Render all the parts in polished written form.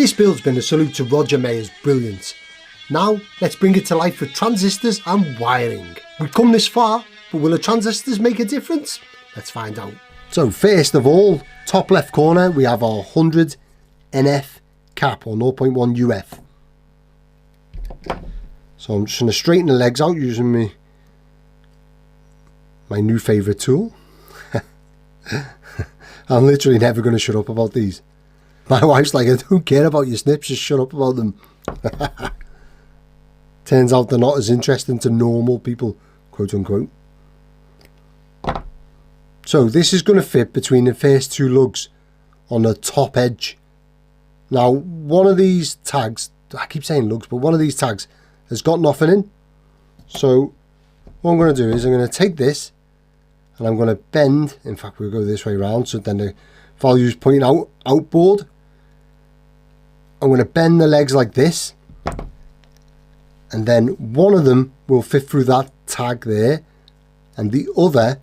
This build's been a salute to Roger Mayer's brilliance. Now, let's bring it to life with transistors and wiring. We've come this far, but will the transistors make a difference? Let's find out. So first of all, top left corner, we have our 100 NF cap, or 0.1 UF. So I'm just going to straighten the legs out using my new favourite tool. I'm literally never going to shut up about these. My wife's like, I don't care about your snips, just shut up about them. Turns out they're not as interesting to normal people, quote unquote. So this is going to fit between the first two lugs on the top edge. Now, one of these tags, I keep saying lugs, but one of these tags has got nothing in. So what I'm going to do is I'm going to take this and I'm going to bend. In fact, we'll go this way around, so then the value's pointing outboard. I'm going to bend the legs like this, and then one of them will fit through that tag there, and the other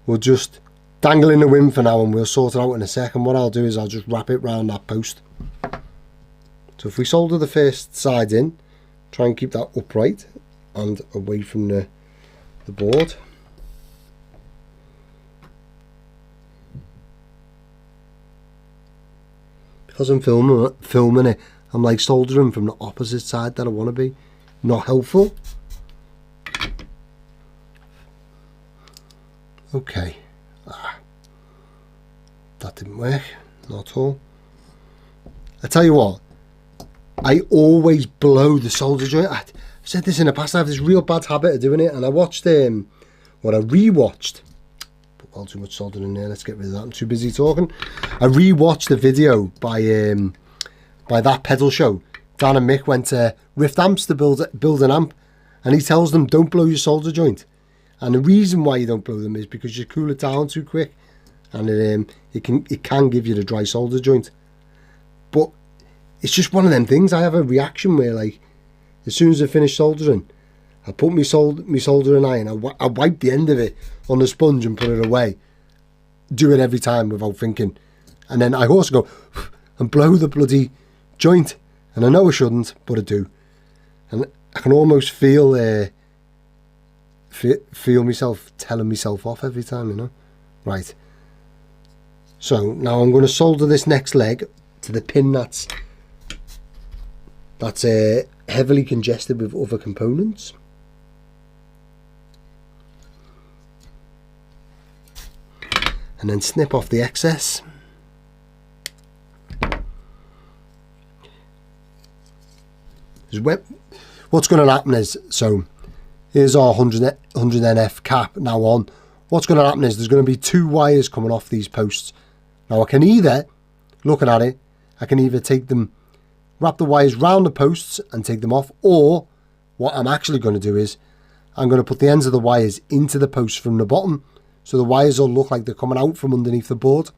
will just dangle in the wind for now, and we'll sort it out in a second. What I'll do is I'll just wrap it round that post. So if we solder the first side in, try and keep that upright and away from the board. Because I'm filming it, I'm like soldering from the opposite side that I want to be. Not helpful. Okay. That didn't work. Not at all. I tell you what, I always blow the solder joint. I've said this in the past, I have this real bad habit of doing it, and I watched, I rewatched, well, too much solder in there, let's get rid of that, I'm too busy talking. I rewatched the video by That Pedal Show. Dan and Mick went to Rift Amps to build an amp, and he tells them don't blow your solder joint. And the reason why you don't blow them is because you cool it down too quick, and it can give you the dry solder joint. But it's just one of them things. I have a reaction where, like, as soon as I finish soldering, I put my soldering iron, I wipe the end of it on the sponge and put it away. Do it every time without thinking. And then I also go and blow the bloody joint. And I know I shouldn't, but I do. And I can almost feel myself telling myself off every time, you know. Right. So now I'm going to solder this next leg to the pin that's heavily congested with other components. And then snip off the excess. What's going to happen is, so here's our 100 NF cap now on. What's going to happen is there's going to be two wires coming off these posts. Now I can either, looking at it, I can either take them, wrap the wires round the posts and take them off, or what I'm actually going to do is I'm going to put the ends of the wires into the posts from the bottom, so the wires will look like they're coming out from underneath the board,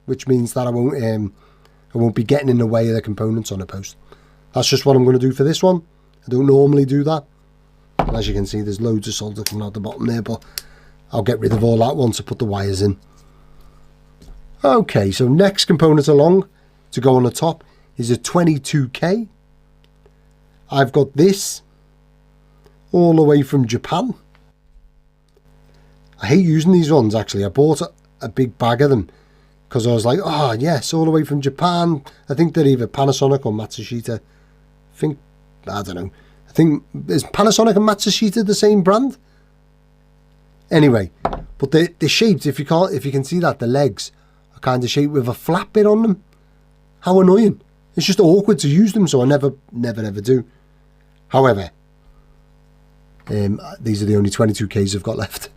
which means that I won't be getting in the way of the components on the post. That's just what I'm going to do for this one. I don't normally do that. And as you can see, there's loads of solder coming out the bottom there, but I'll get rid of all that once I put the wires in. Okay, so next component along to go on the top is a 22K. I've got this all the way from Japan. I hate using these ones, actually. I bought a big bag of them because I was like, oh yes, all the way from Japan. I think they're either Panasonic or Matsushita. I don't know. I think, is Panasonic and Matsushita the same brand? Anyway, but they're shaped, if you can see that, the legs are kind of shaped with a flat bit on them. How annoying. It's just awkward to use them, so I never ever do. However, these are the only 22Ks I've got left.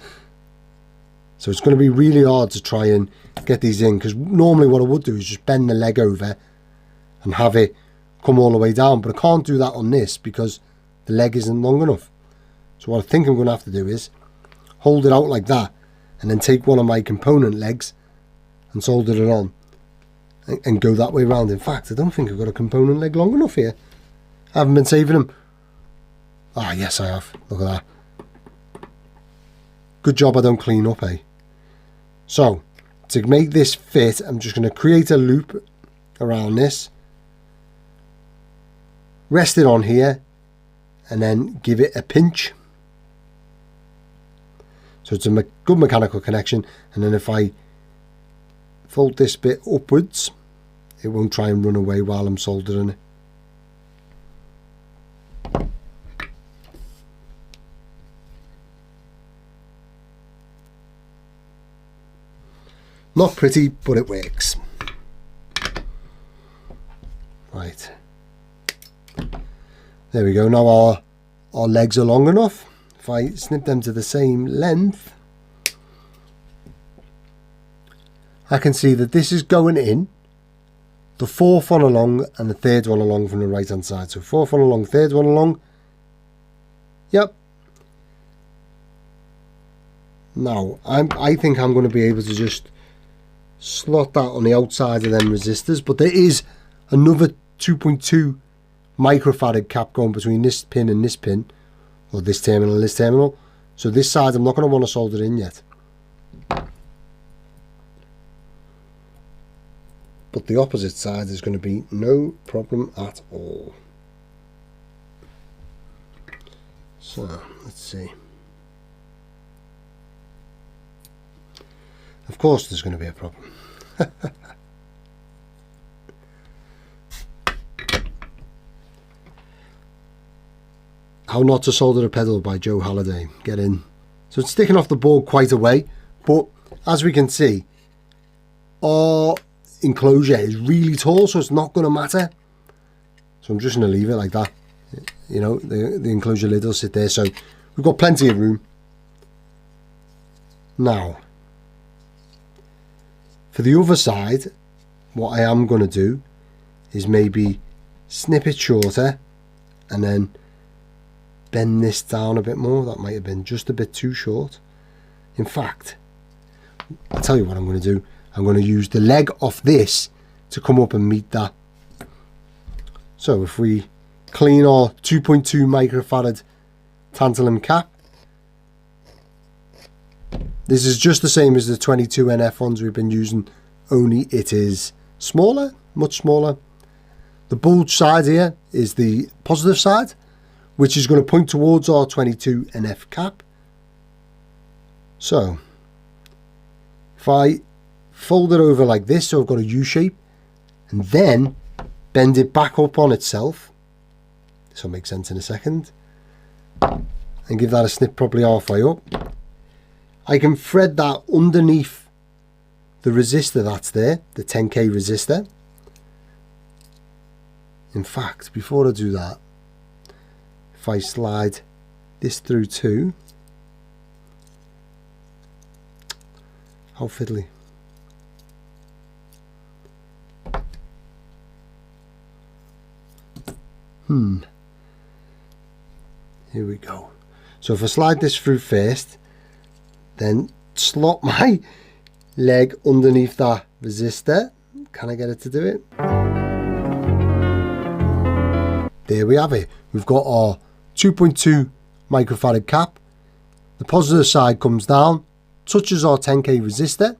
So it's going to be really hard to try and get these in, because normally what I would do is just bend the leg over and have it come all the way down, but I can't do that on this because the leg isn't long enough. So what I think I'm going to have to do is hold it out like that and then take one of my component legs and solder it on and go that way around. In fact, I don't think I've got a component leg long enough here. I haven't been saving them. Ah, yes I have. Look at that. Good job I don't clean up, eh? So, to make this fit, I'm just going to create a loop around this. rest it on here and then give it a pinch. So it's a good mechanical connection, and then if I fold this bit upwards, it won't try and run away while I'm soldering it. Not pretty, but it works. Right. There we go. Now our legs are long enough. If I snip them to the same length, I can see that this is going in, the fourth one along and the third one along from the right hand side. So fourth one along, third one along. Yep. Now I think I'm going to be able to just slot that on the outside of them resistors, but there is another 2.2 microfarad cap going between this pin and this pin, or this terminal and this terminal. So this side I'm not going to want to solder in yet, but the opposite side is going to be no problem at all. So let's see. Of course there's going to be a problem. How Not to Solder a Pedal by Joe Halliday. Get in. So it's sticking off the board quite a way, but as we can see, our enclosure is really tall, so it's not going to matter. So I'm just going to leave it like that. You know, the enclosure lid will sit there, so we've got plenty of room. Now, for the other side, what I am going to do is maybe snip it shorter and then bend this down a bit more. That might have been just a bit too short. In fact, I'll tell you what I'm going to do. I'm going to use the leg off this to come up and meet that. So if we clean our 2.2 microfarad tantalum cap, this is just the same as the 22 NF ones we've been using, only it is smaller, much smaller. The bulge side here is the positive side, which is going to point towards our 22 NF cap. So if I fold it over like this, so I've got a U shape, and then bend it back up on itself, this will make sense in a second, and give that a snip probably halfway up, I can thread that underneath the resistor that's there, the 10k resistor. In fact, before I do that, if I slide this through too, how fiddly. Here we go. So if I slide this through first, then slot my leg underneath that resistor. Can I get it to do it? There we have it. We've got our 2.2 microfarad cap. The positive side comes down, touches our 10k resistor.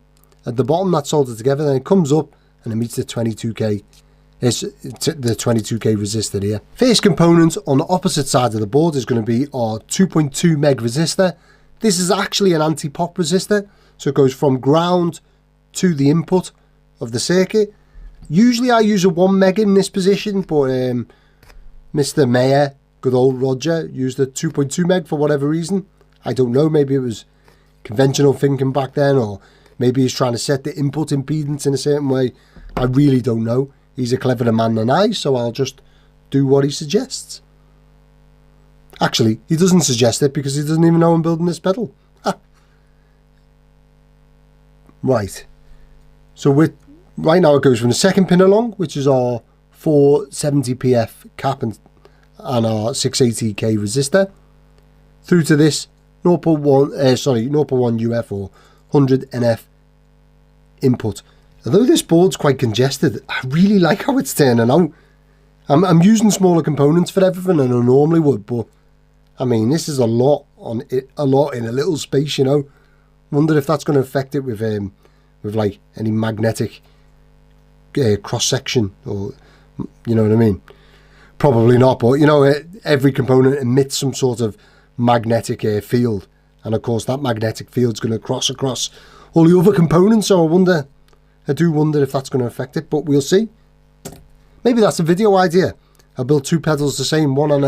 At the bottom that's soldered together, then it comes up and it meets the 22k. It's the 22k resistor here. First component on the opposite side of the board is going to be our 2.2 meg resistor. This is actually an anti-pop resistor, so it goes from ground to the input of the circuit. Usually I use a 1 meg in this position, but Mr. Mayer, good old Roger, used a 2.2 meg for whatever reason. I don't know, maybe it was conventional thinking back then, or maybe he's trying to set the input impedance in a certain way. I really don't know. He's a cleverer man than I, so I'll just do what he suggests. Actually, he doesn't suggest it because he doesn't even know I'm building this pedal. Right. So right now it goes from the second pin along, which is our 470pf cap and our 680k resistor, through to this 0.1 UF or 100 NF input. Although this board's quite congested, I really like how it's turning out. I'm using smaller components for everything than I normally would, but I mean, this is a lot in a little space, you know. Wonder if that's going to affect it with like any magnetic cross section, or you know what I mean. Probably not, but you know, every component emits some sort of magnetic field, and of course that magnetic field is going to cross across all the other components. So I do wonder if that's going to affect it, but we'll see. Maybe that's a video idea. I'll build two pedals the same, one on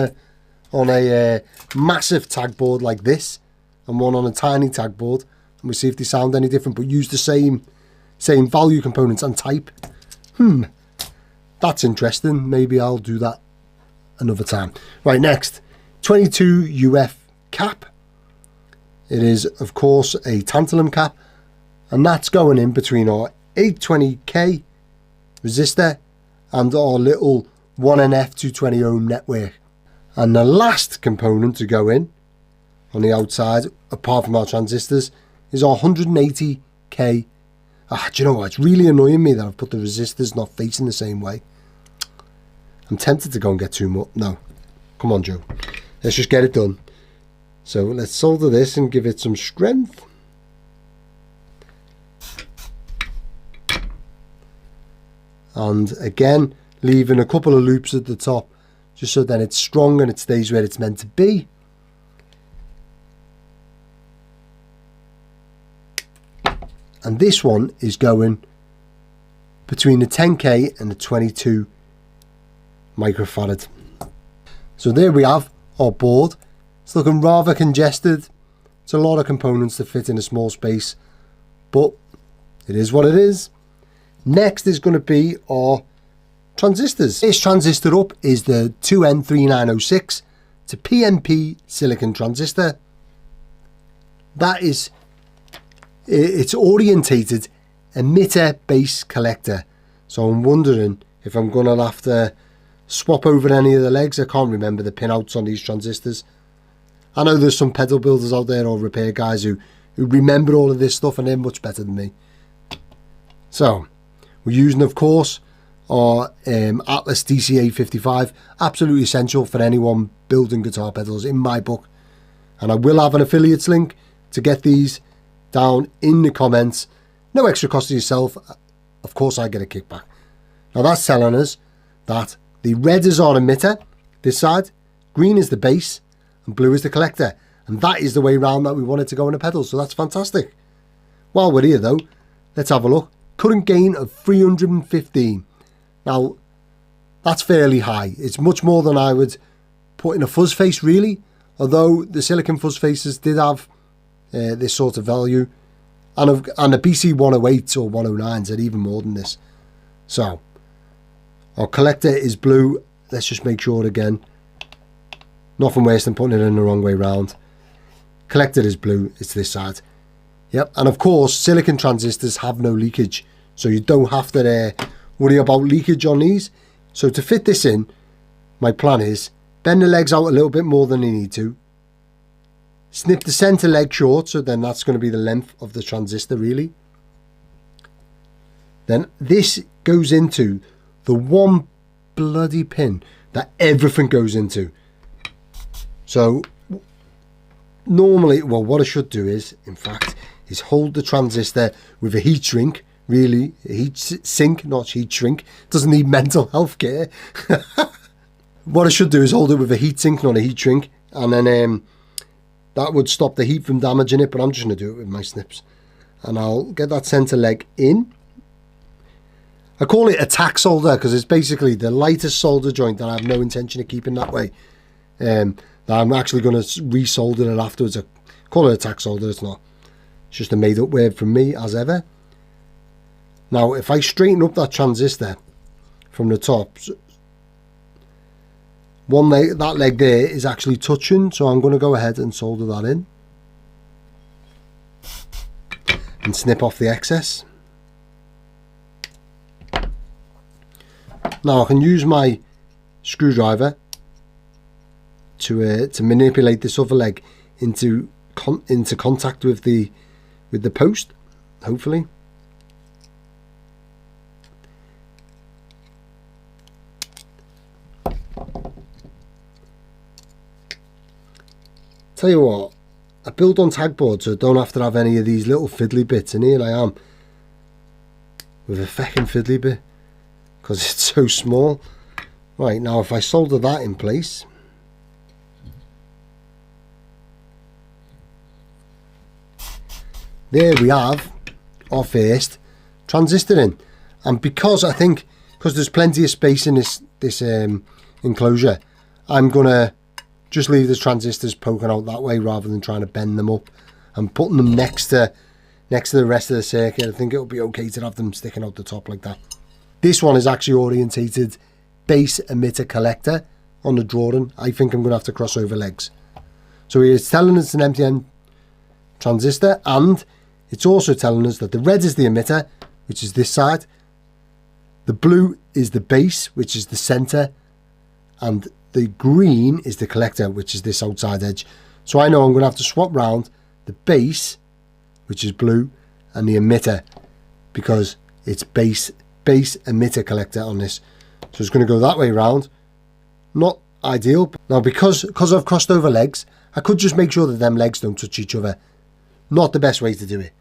a massive tagboard like this, and one on a tiny tagboard, and we'll see if they sound any different, but use the same value components and type. That's interesting. Maybe I'll do that another time. Right, next, 22 UF cap. It is, of course, a tantalum cap, and that's going in between our 820K resistor and our little 1NF 220 ohm network. And the last component to go in on the outside, apart from our transistors, is our 180K. Do you know what? It's really annoying me that I've put the resistors not facing the same way. I'm tempted to go and get two more. No. Come on, Joe. Let's just get it done. So let's solder this and give it some strength. And again, leaving a couple of loops at the top, just so then it's strong and it stays where it's meant to be. And this one is going between the 10K and the 22 microfarad. So there we have our board. It's looking rather congested. It's a lot of components to fit in a small space, but it is what it is. Next is going to be our transistors. This transistor up is the 2N3906. It's a PNP silicon transistor. That is, it's orientated emitter base collector. So I'm wondering if I'm going to have to swap over any of the legs. I can't remember the pinouts on these transistors. I know there's some pedal builders out there or repair guys who remember all of this stuff, and they're much better than me. So we're using, of course, our Atlas DCA55, absolutely essential for anyone building guitar pedals in my book. And I will have an affiliates link to get these down in the comments. No extra cost to yourself. Of course I get a kickback. Now that's telling us that the red is our emitter, this side, green is the bass, and blue is the collector. And that is the way round that we want it to go in a pedal, so that's fantastic. While we're here though, let's have a look. Current gain of 315. Now, that's fairly high. It's much more than I would put in a fuzz face, really. Although the silicon fuzz faces did have this sort of value. And the BC 108s or 109s had even more than this. So, our collector is blue. Let's just make sure again. Nothing worse than putting it in the wrong way round. Collector is blue. It's this side. Yep. And of course, silicon transistors have no leakage. So you don't have to worry about leakage on these. So to fit this in, my plan is bend the legs out a little bit more than you need to. Snip the center leg short, so then that's going to be the length of the transistor really. Then this goes into the one bloody pin that everything goes into. So normally, well, what I should do is, in fact, is hold the transistor with a heat shrink. Really, a heat sink, not heat shrink. Doesn't need mental health care. What I should do is hold it with a heat sink, not a heat shrink, and then that would stop the heat from damaging it. But I'm just going to do it with my snips, and I'll get that center leg in. I call it a tack solder because it's basically the lightest solder joint that I have no intention of keeping that way. That I'm actually going to resolder it afterwards. I call it a tack solder. It's not. It's just a made-up word from me, as ever. Now, if I straighten up that transistor from the top, one leg, that leg there is actually touching, so I'm going to go ahead and solder that in and snip off the excess. Now I can use my screwdriver to manipulate this other leg into contact with the post, hopefully. Tell you what, I build on Tagboard so I don't have to have any of these little fiddly bits, and here I am with a feckin' fiddly bit because it's so small. Right, now if I solder that in place, there we have our first transistor in. And because there's plenty of space in this enclosure, I'm gonna just leave the transistors poking out that way rather than trying to bend them up and putting them next to the rest of the circuit. I think it'll be okay to have them sticking out the top like that. This one is actually orientated base emitter collector on the drawing. I think I'm gonna have to cross over legs. So it's telling us it's an empty transistor, and it's also telling us that the red is the emitter, which is this side. The blue is the base, which is the center, and the green is the collector, which is this outside edge. So I know I'm going to have to swap round the base, which is blue, and the emitter, because it's base emitter collector on this. So it's going to go that way round. Not ideal. Now because I've crossed over legs, I could just make sure that them legs don't touch each other. Not the best way to do it.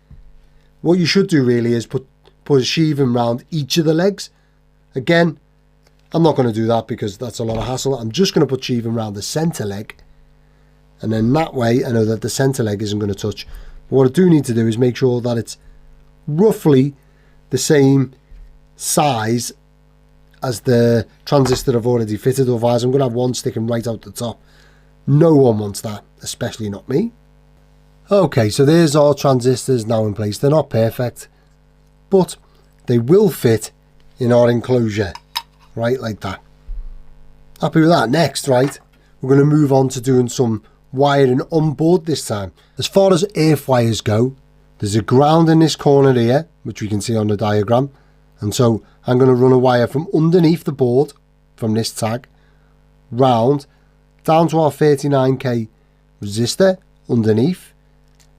What you should do really is put a sheathing round each of the legs. Again, I'm not going to do that because that's a lot of hassle. I'm just going to put sheathing around the centre leg, and then that way I know that the centre leg isn't going to touch. But what I do need to do is make sure that it's roughly the same size as the transistor I've already fitted, otherwise I'm going to have one sticking right out the top. No one wants that, especially not me. Okay, so there's our transistors now in place. They're not perfect, but they will fit in our enclosure, right, like that. Happy with that. Next, right, we're going to move on to doing some wiring on board this time. As far as earth wires go, there's a ground in this corner here, which we can see on the diagram, and so I'm going to run a wire from underneath the board, from this tag, round, down to our 39k resistor underneath,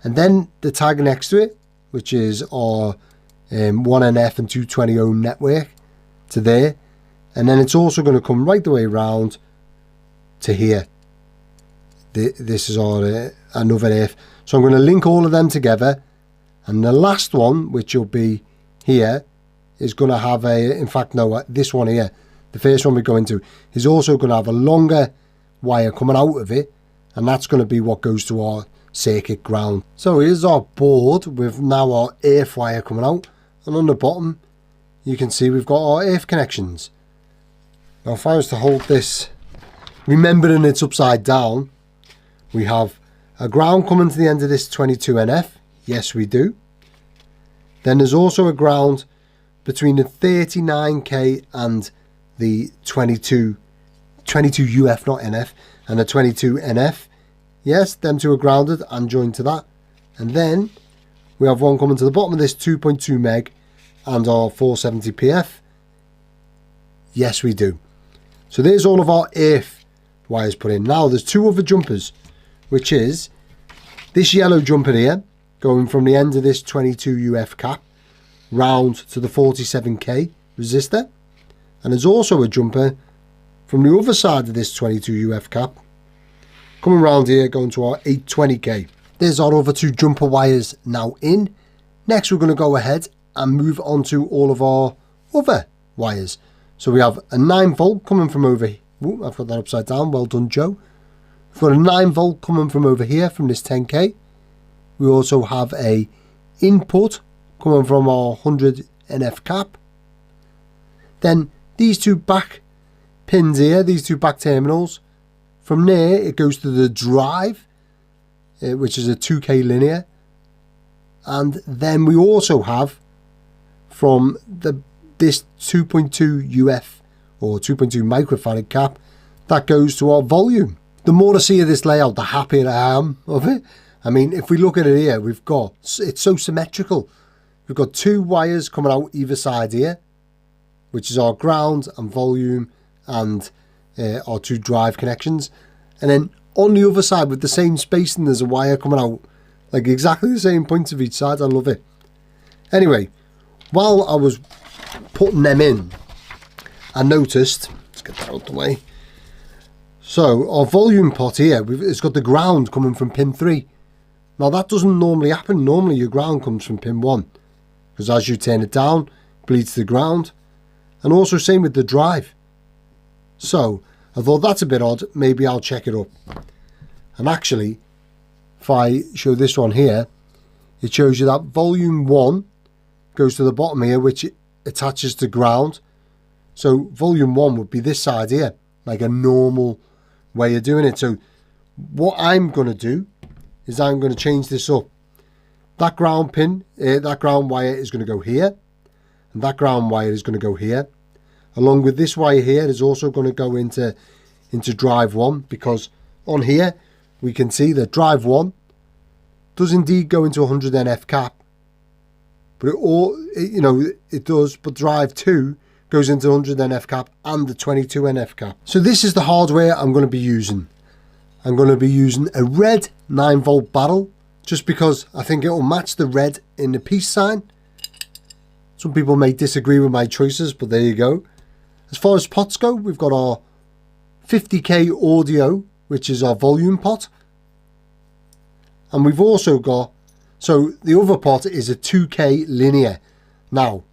and then the tag next to it, which is our 1NF and 220 ohm network, to there, and then it's also going to come right the way around to here. This is our another earth. So I'm going to link all of them together, and the last one, which will be here, is going to have this one here, the first one we go into, is also going to have a longer wire coming out of it, and that's going to be what goes to our circuit ground. So here's our board with now our earth wire coming out, and on the bottom you can see we've got our earth connections. Now if I was to hold this, remembering it's upside down, we have a ground coming to the end of this 22NF. Yes, we do. Then there's also a ground between the 39k and the 22 UF, not NF, and the 22 NF. Yes, them two are grounded and joined to that. And then we have one coming to the bottom of this 2.2 meg and our 470 PF. Yes, we do. So there's all of our earth wires put in. Now there's two other jumpers, which is this yellow jumper here, going from the end of this 22 UF cap round to the 47k resistor. And there's also a jumper from the other side of this 22 UF cap, coming round here, going to our 820k. There's our other two jumper wires now in. Next we're going to go ahead and move on to all of our other wires. So we have a 9 volt coming from over here. Ooh, I've got that upside down, well done Joe. We've got a 9 volt coming from over here from this 10k. We also have a input coming from our 100 NF cap. Then these two back pins here, these two back terminals, from there it goes to the drive, which is a 2k linear. And then we also have from this 2.2 UF or 2.2 microfarad cap that goes to our volume. The more I see of this layout, the happier I am of it. I mean, if we look at it here, it's so symmetrical. We've got two wires coming out either side here, which is our ground and volume and our two drive connections. And then on the other side with the same spacing, there's a wire coming out like exactly the same points of each side. I love it. Anyway, while I was putting them in, I noticed, let's get that out the way. So our volume pot here, it's got the ground coming from pin 3. Now that doesn't normally happen. Normally your ground comes from pin 1, because as you turn it down, it bleeds to the ground. And also same with the drive. So I thought that's a bit odd, maybe I'll check it up. And actually, if I show this one here, it shows you that volume 1 goes to the bottom here, which attaches to ground. So volume 1 would be this side here, like a normal way of doing it. So what I'm going to do is I'm going to change this up. That ground pin, that ground wire is going to go here, and that ground wire is going to go here. Along with this wire here is also going to go into drive 1, because on here we can see that drive 1 does indeed go into 100 NF cap, but it does. But drive 2 goes into 100 NF cap and the 22 NF cap. So this is the hardware I'm going to be using. I'm going to be using a red 9-volt barrel, just because I think it will match the red in the peace sign. Some people may disagree with my choices, but there you go. As far as pots go, we've got our 50k audio, which is our volume pot. And we've also got, so the other pot is a 2k linear. Now,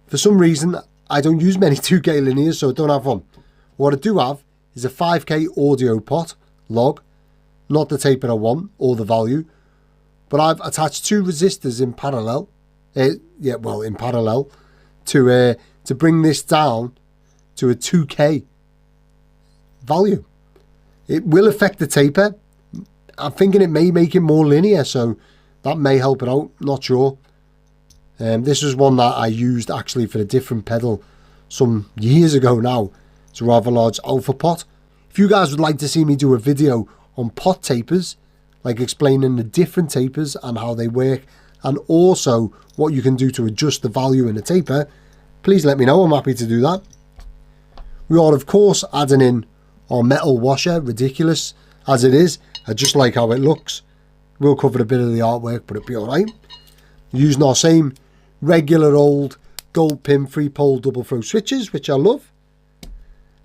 for some reason, I don't use many 2k linears, so I don't have one. What I do have is a 5k audio pot log, not the taper I want or the value. But I've attached 2 resistors in parallel, in parallel, to bring this down to a 2k value. It will affect the taper. I'm thinking it may make it more linear, so that may help it out. Not sure. This was one that I used actually for a different pedal some years ago now. It's a rather large alpha pot. If you guys would like to see me do a video on pot tapers, like explaining the different tapers and how they work, and also what you can do to adjust the value in a taper, please let me know. I'm happy to do that. We are of course adding in our metal washer, ridiculous as it is. I just like how it looks. We'll cover a bit of the artwork, but it'll be alright. Using our same regular old gold pin 3-pole double throw switches, which I love.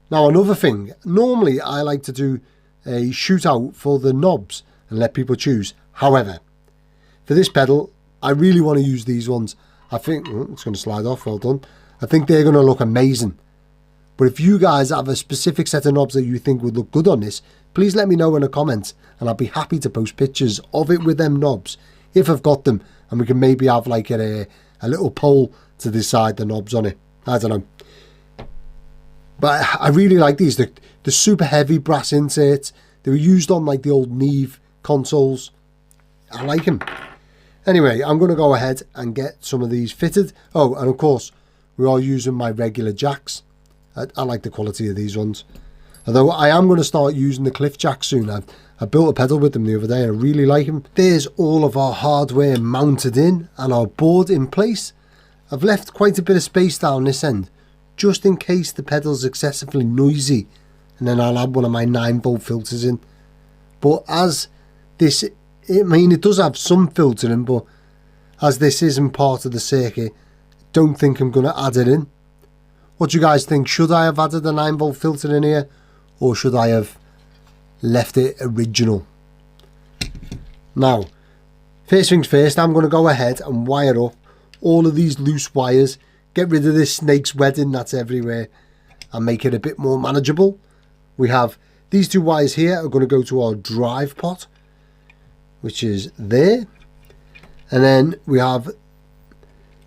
Now another thing, normally I like to do a shootout for the knobs and let people choose. However, for this pedal, I really want to use these ones. I think, it's going to slide off, well done. I think they're going to look amazing. But if you guys have a specific set of knobs that you think would look good on this, please let me know in the comments, and I'll be happy to post pictures of it with them knobs, if I've got them, and we can maybe have like a little poll to decide the knobs on it. I don't know. But I really like these. The super heavy brass inserts. They were used on like the old Neve consoles. I like them. Anyway, I'm going to go ahead and get some of these fitted. Oh, and of course, we are using my regular jacks. I like the quality of these ones. Although I am going to start using the cliff jacks soon. I built a pedal with them the other day and I really like them. There's all of our hardware mounted in and our board in place. I've left quite a bit of space down this end, just in case the pedal's excessively noisy, and then I'll add one of my 9-volt filters in. But as this, it does have some filtering, but as this isn't part of the circuit, don't think I'm going to add it in. What do you guys think? Should I have added a 9-volt filter in here, or should I have left it original? Now, first things first, I'm going to go ahead and wire up all of these loose wires, get rid of this snake's wedding that's everywhere, and make it a bit more manageable. We have these 2 wires here are going to go to our drive pot, which is there, and then we have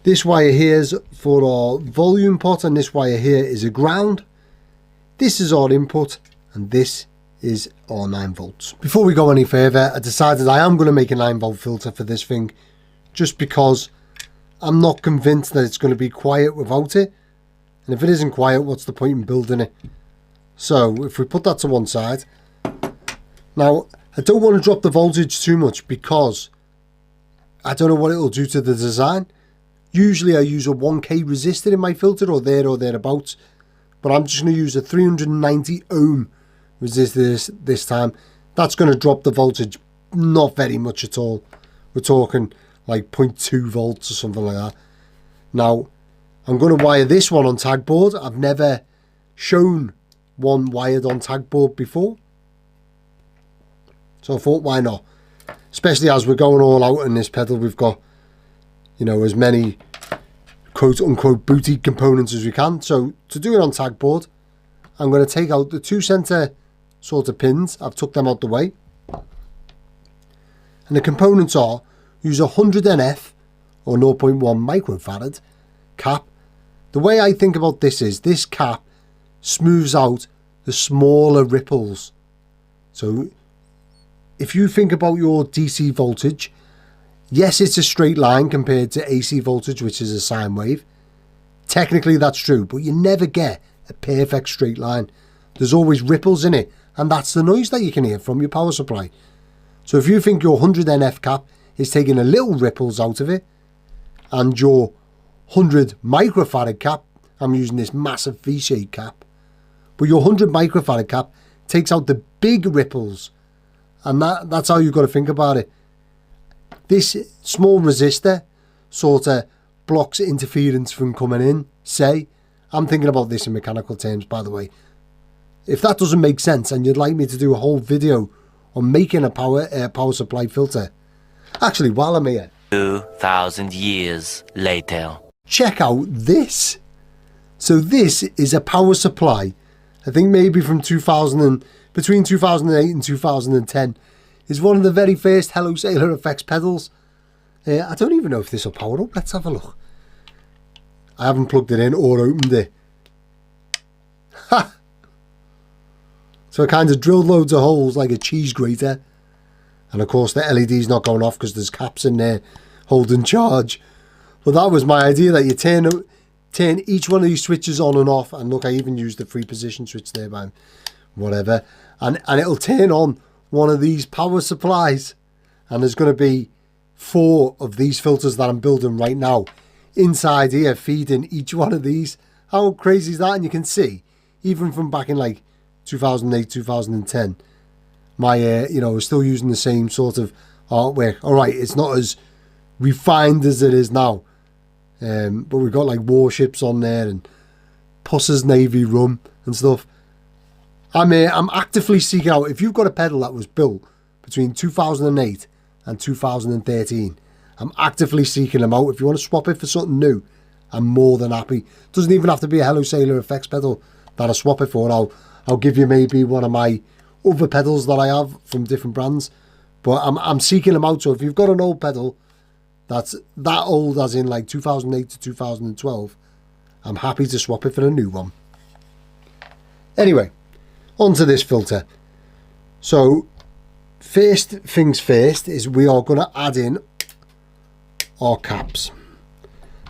this wire here is for our volume pot, and this wire here is a ground. This is our input, and this is our 9 volts. Before we go any further, I decided I am going to make a 9-volt filter for this thing, just because I'm not convinced that it's going to be quiet without it. And if it isn't quiet, what's the point in building it? So if we put that to one side. Now, I don't want to drop the voltage too much because I don't know what it'll do to the design. Usually I use a 1k resistor in my filter, or thereabouts. But I'm just going to use a 390 ohm resistor this time. That's going to drop the voltage not very much at all. We're talking like 0.2 volts or something like that. Now, I'm going to wire this one on Tagboard. I've never shown one wired on Tagboard before. So I thought, why not? Especially as we're going all out in this pedal, we've got, you know, as many quote-unquote boutique components as we can. So to do it on Tagboard, I'm going to take out the 2 center sort of pins. I've took them out the way. And the components are, use a 100 NF or 0.1 microfarad cap. The way I think about this is, this cap smooths out the smaller ripples. So if you think about your DC voltage, yes, it's a straight line compared to AC voltage, which is a sine wave. Technically that's true, but you never get a perfect straight line. There's always ripples in it, and that's the noise that you can hear from your power supply. So if you think your 100 NF cap is taking a little ripples out of it, and your 100 microfarad cap, I'm using this massive V-shaped cap, but your 100 microfarad cap takes out the big ripples, and that's how you've got to think about it. This small resistor sort of blocks interference from coming in, say. I'm thinking about this in mechanical terms, by the way. If that doesn't make sense and you'd like me to do a whole video on making a power supply filter, actually, while I'm here, 2,000 years later, check out this. So this is a power supply, I think maybe from between 2008 and 2010. Is one of the very first Hello Sailor effects pedals. I don't even know if this will power up. Let's have a look. I haven't plugged it in or opened it. Ha! So I kind of drilled loads of holes like a cheese grater. And of course the LED's not going off because there's caps in there holding charge. But that was my idea, that you turn each one of these switches on and off. And look, I even used the 3 position switch there, by whatever. And it'll turn on one of these power supplies. And there's going to be 4 of these filters that I'm building right now inside here, feeding each one of these. How crazy is that? And you can see, even from back in like 2008, 2010, my we're still using the same sort of artwork. All right, it's not as refined as it is now, but we've got like warships on there and Puss's Navy rum and stuff. I'm actively seeking out, if you've got a pedal that was built between 2008 and 2013, I'm actively seeking them out. If you want to swap it for something new, I'm more than happy. Doesn't even have to be a Hello Sailor effects pedal that I swap it for. I'll give you maybe one of my other pedals that I have from different brands, but I'm seeking them out. So if you've got an old pedal that's that old, as in like 2008 to 2012, I'm happy to swap it for a new one. Anyway, onto this filter. So first things first is we are going to add in our caps.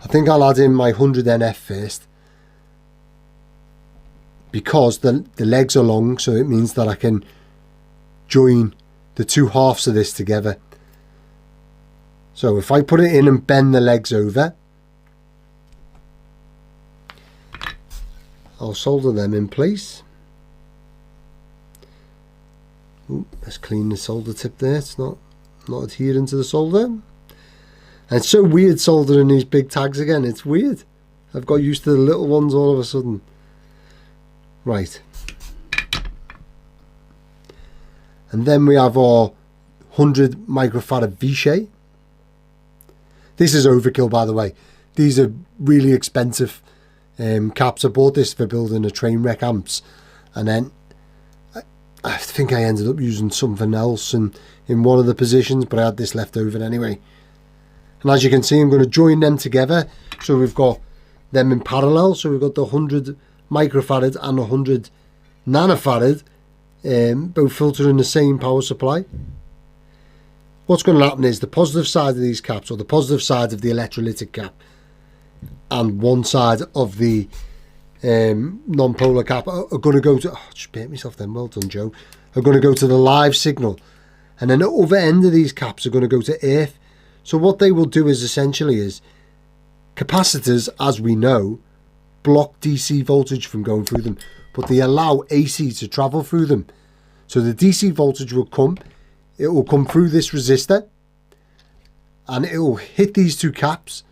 I think I'll add in my 100 NF first, because the legs are long, so it means that I can join the 2 halves of this together. So if I put it in and bend the legs over, I'll solder them in place. Ooh, let's clean the solder tip there. It's not adhering to the solder. And it's so weird soldering these big tags again. It's weird. I've got used to the little ones all of a sudden. Right. And then we have our 100 microfarad V-shape. This is overkill, by the way. These are really expensive caps. I bought this for building a train wreck amps. And then I think I ended up using something else in one of the positions, but I had this left over anyway. And as you can see, I'm going to join them together. So we've got them in parallel. So we've got the 100 microfarad and 100 nanofarad, both filtering the same power supply. What's going to happen is the positive side of these caps, or the positive side of the electrolytic cap, and one side of the non-polar cap are going to go to, just bit myself then, well done Joe, are going to go to the live signal, and then the other end of these caps are going to go to earth. So what they will do is essentially capacitors, as we know, block DC voltage from going through them, but they allow AC to travel through them. So the DC voltage will come, it will come through this resistor, and it will hit these 2 caps,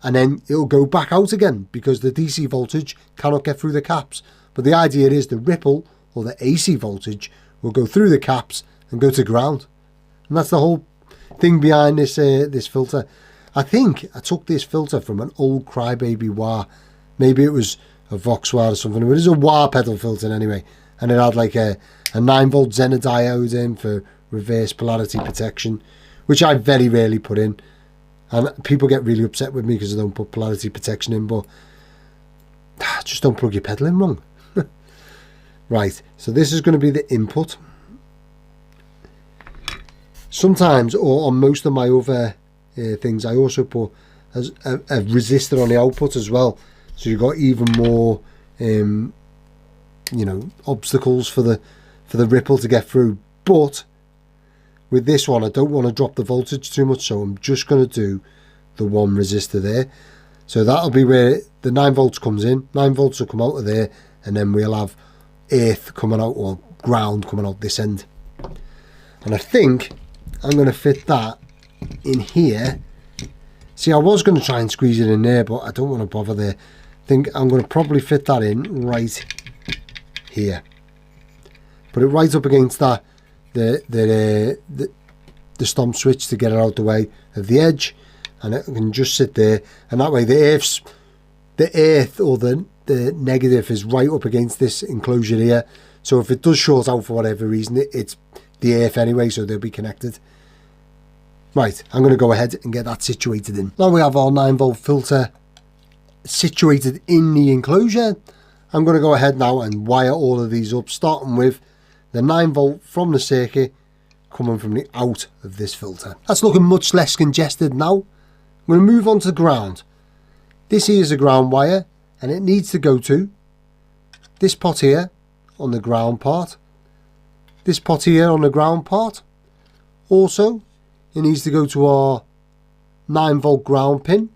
and then it will go back out again because the DC voltage cannot get through the caps. But the idea is the ripple, or the AC voltage, will go through the caps and go to ground. And that's the whole thing behind this this filter. I think I took this filter from an old Crybaby wah. Maybe it was Vox wire or something. It is a wah pedal filter anyway, and it had like a 9-volt Zener diode in for reverse polarity protection, which I very rarely put in, and people get really upset with me because I don't put polarity protection in, but just don't plug your pedal in wrong. Right, so this is going to be the input. Sometimes, or on most of my other things, I also put a resistor on the output as well, so you've got even more you know, obstacles for the ripple to get through. But with this one, I don't want to drop the voltage too much, so I'm just going to do the one resistor there. So that'll be where the 9 volts comes in. 9 volts will come out of there, and then we'll have earth coming out, or ground coming out this end. And I think I'm going to fit that in here. See, I was going to try and squeeze it in there, but I don't want to bother there. I think I'm going to probably fit that in right here. Put it right up against that the stomp switch to get it out the way of the edge, and it can just sit there, and that way the earth or the negative is right up against this enclosure here, so if it does short out for whatever reason, it's the earth anyway, so they'll be connected. Right, I'm going to go ahead and get that situated in. Now we have our 9-volt filter situated in the enclosure. I'm going to go ahead now and wire all of these up, starting with the 9-volt from the circuit coming from the out of this filter. That's looking much less congested now. I'm going to move on to the ground. This here is a ground wire, and it needs to go to this pot here on the ground part, this pot here on the ground part. Also, it needs to go to our 9-volt ground pin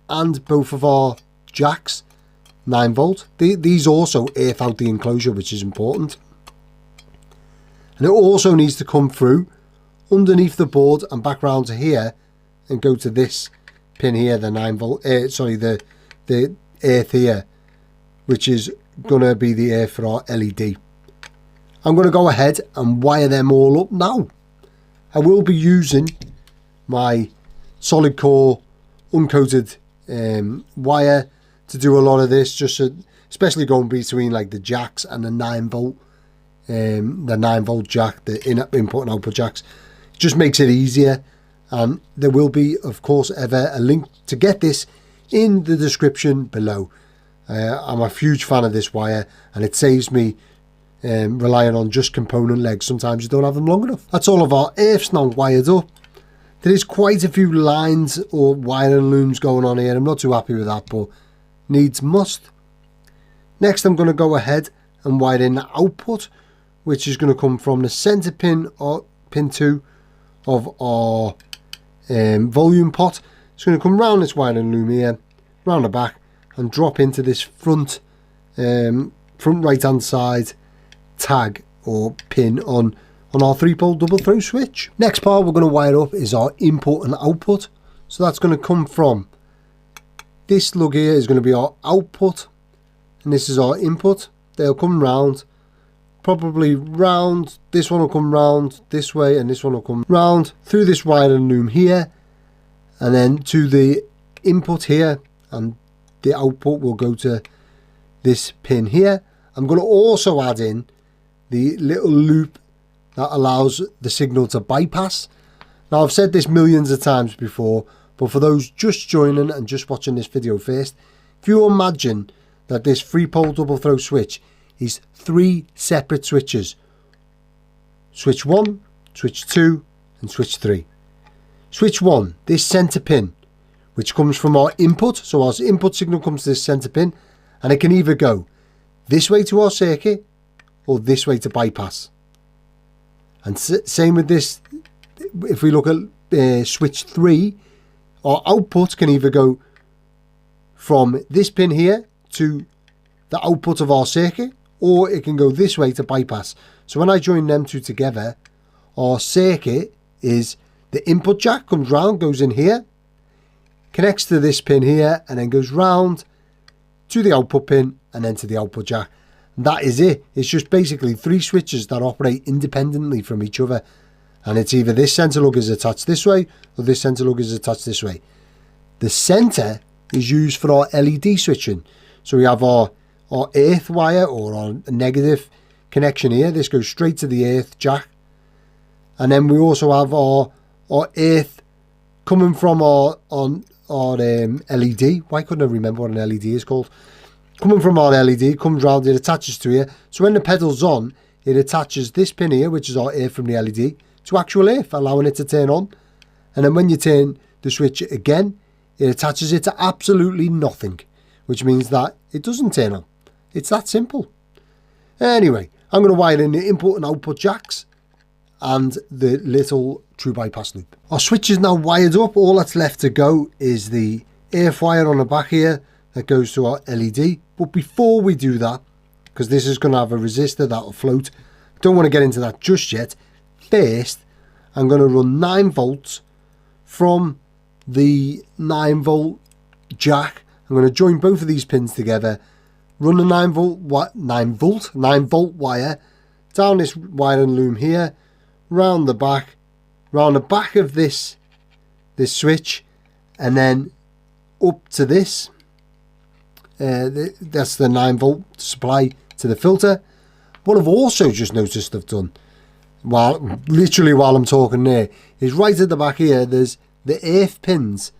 and both of our jacks, 9-volt. These also earth out the enclosure, which is important. And it also needs to come through underneath the board and back round to here and go to this pin here, the 9-volt, the earth here, which is going to be the earth for our LED. I'm going to go ahead and wire them all up now. I will be using my solid core uncoated wire to do a lot of this, just especially going between like the jacks and the 9-volt, the 9-volt jack, the input and output jacks. Just makes it easier, and there will be, of course, ever a link to get this in the description below. I'm a huge fan of this wire, and it saves me relying on just component legs. Sometimes you don't have them long enough. That's all of our earths now wired up. There is quite a few lines or wiring looms going on here. I'm not too happy with that, but needs must. Next, I'm going to go ahead and wire in the output, which is going to come from the center pin or pin 2 of our volume pot. It's going to come round this wiring loom here, round the back, and drop into this front right hand side tag or pin on our 3-pole double throw switch. Next part we're going to wire up is our input and output. So that's going to come from this lug here is going to be our output, and this is our input. They'll come round, probably round, this one will come round this way, and this one will come round through this wiring loom here, and then to the input here, and the output will go to this pin here. I'm going to also add in the little loop that allows the signal to bypass. Now, I've said this millions of times before, but for those just joining and just watching this video first, if you imagine that this 3-pole double throw switch is 3 separate switches. Switch 1, switch 2, and switch 3. Switch 1, this center pin, which comes from our input. So our input signal comes to this center pin, and it can either go this way to our circuit or this way to bypass. And same with this. If we look at switch 3, our output can either go from this pin here to the output of our circuit, or it can go this way to bypass. So when I join them two together, our circuit is the input jack comes round, goes in here, connects to this pin here, and then goes round to the output pin and then to the output jack. And that is it. It's just basically 3 switches that operate independently from each other. And it's either this center lug is attached this way or this center lug is attached this way. The center is used for our LED switching. So we have our our earth wire or our negative connection here. This goes straight to the earth jack. And then we also have our earth coming from our LED. Why couldn't I remember what an LED is called? Coming from our LED, comes round, it attaches to here. So when the pedal's on, it attaches this pin here, which is our earth from the LED, to actual earth, allowing it to turn on. And then when you turn the switch again, it attaches it to absolutely nothing, which means that it doesn't turn on. It's that simple. Anyway, I'm going to wire in the input and output jacks and the little true bypass loop. Our switch is now wired up. All that's left to go is the earth wire on the back here that goes to our LED. But before we do that, because this is going to have a resistor that will float, don't want to get into that just yet. First, I'm going to run 9 volts from the 9 volt jack. I'm going to join both of these pins together, run the 9 volt wire down this wiring loom here, round the back of this switch, and then up to this. That's the 9 volt supply to the filter. What I've also just noticed I've done, literally while I'm talking there, is right at the back here, there's the earth pins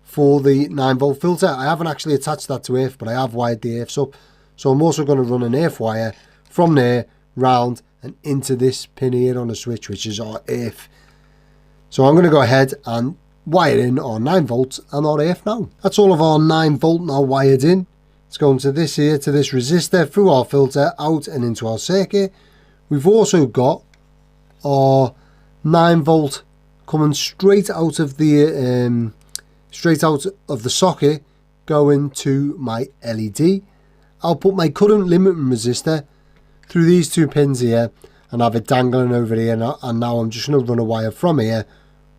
for the 9 volt filter. I haven't actually attached that to earth, but I have wired the earths up. So I'm also going to run an earth wire from there round and into this pin here on the switch, which is our earth. So I'm going to go ahead and wire in our 9 volts and our earth now. That's all of our 9 volt now wired in. It's going to this here, to this resistor, through our filter, out and into our circuit. We've also got our 9 volt coming straight out of the socket, going to my LED. I'll put my current limiting resistor through these 2 pins here and have it dangling over here, and now I'm just going to run a wire from here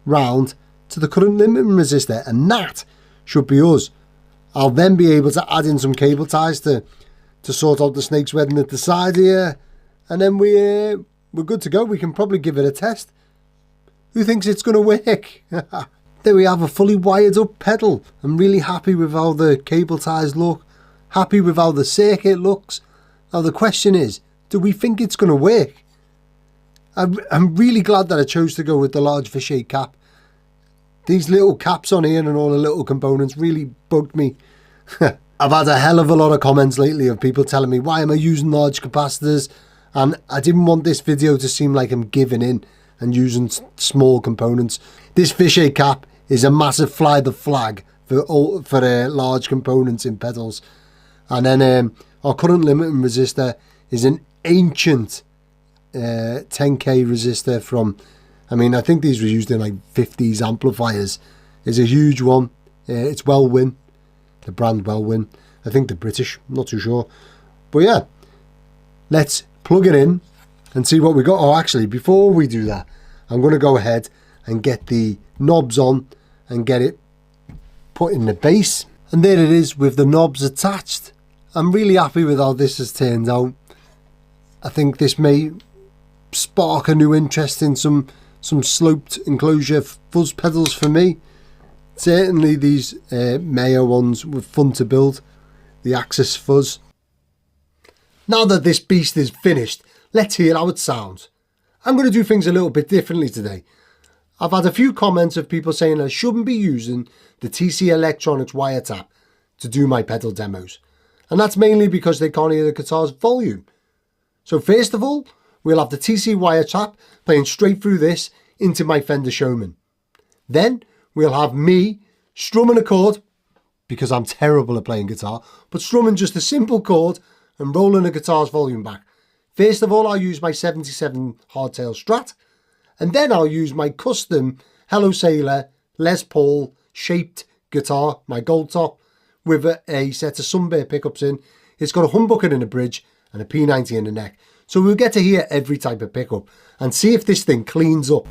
round to the current limiting resistor, and that should be us. I'll then be able to add in some cable ties to sort out the snake's wedding at the side here, and then we're good to go. We can probably give it a test. Who thinks it's going to work? There we have a fully wired up pedal. I'm really happy with how the cable ties look, happy with how the circuit looks. Now the question is, do we think it's going to work? I'm really glad that I chose to go with the large fish-shaped cap. These little caps on here and all the little components really bugged me. I've had a hell of a lot of comments lately of people telling me, why am I using large capacitors? And I didn't want this video to seem like I'm giving in and using small components. This fish-shaped cap is a massive fly the flag for large components in pedals. And then our current limiting resistor is an ancient 10k resistor from, I think these were used in like 50s amplifiers. It's a huge one. It's Wellwin, the brand Wellwin. I think they're British, I'm not too sure. But yeah, let's plug it in and see what we got. Oh, actually, before we do that, I'm going to go ahead and get the knobs on and get it put in the base. And there it is with the knobs attached. I'm really happy with how this has turned out. I think this may spark a new interest in some sloped enclosure fuzz pedals for me. Certainly these Mayer ones were fun to build, the Axis Fuzz. Now that this beast is finished, let's hear how it sounds. I'm going to do things a little bit differently today. I've had a few comments of people saying I shouldn't be using the TC Electronics wiretap to do my pedal demos. And that's mainly because they can't hear the guitar's volume. So first of all, we'll have the TC wiretap playing straight through this into my Fender Showman. Then we'll have me strumming a chord, because I'm terrible at playing guitar, but strumming just a simple chord and rolling the guitar's volume back. First of all, I'll use my 77 hardtail Strat, and then I'll use my custom Hello Sailor Les Paul shaped guitar, my gold top, with a set of Sunbear pickups in. It's got a humbucker in the bridge and a P90 in the neck. So we'll get to hear every type of pickup and see if this thing cleans up.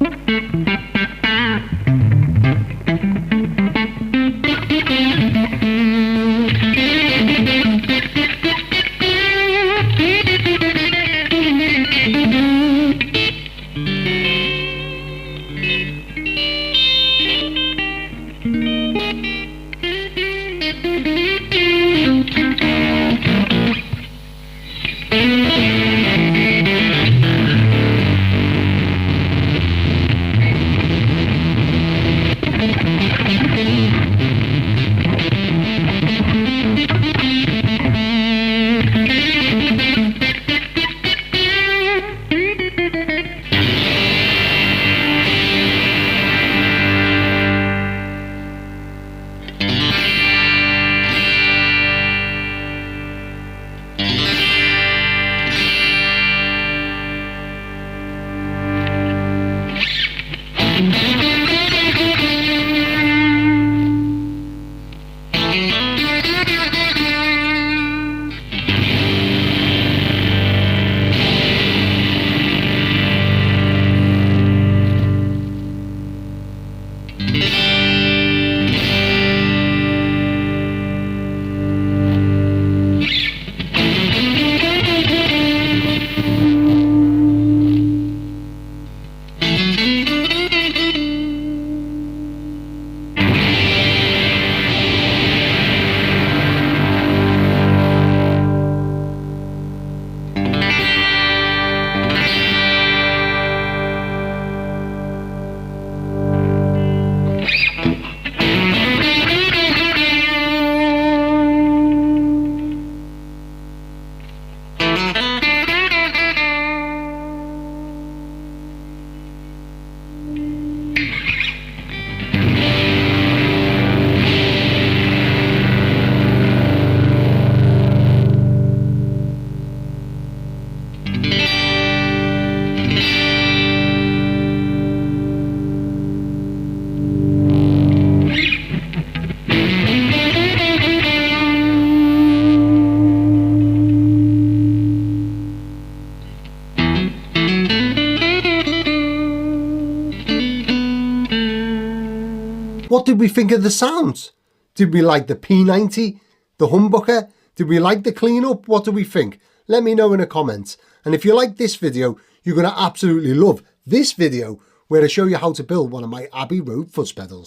What did we think of the sounds? Did we like the P90, the humbucker? Did we like the cleanup? What do we think? Let me know in the comments. And if you like this video, you're going to absolutely love this video where I show you how to build one of my Abbey Road fuzz pedals.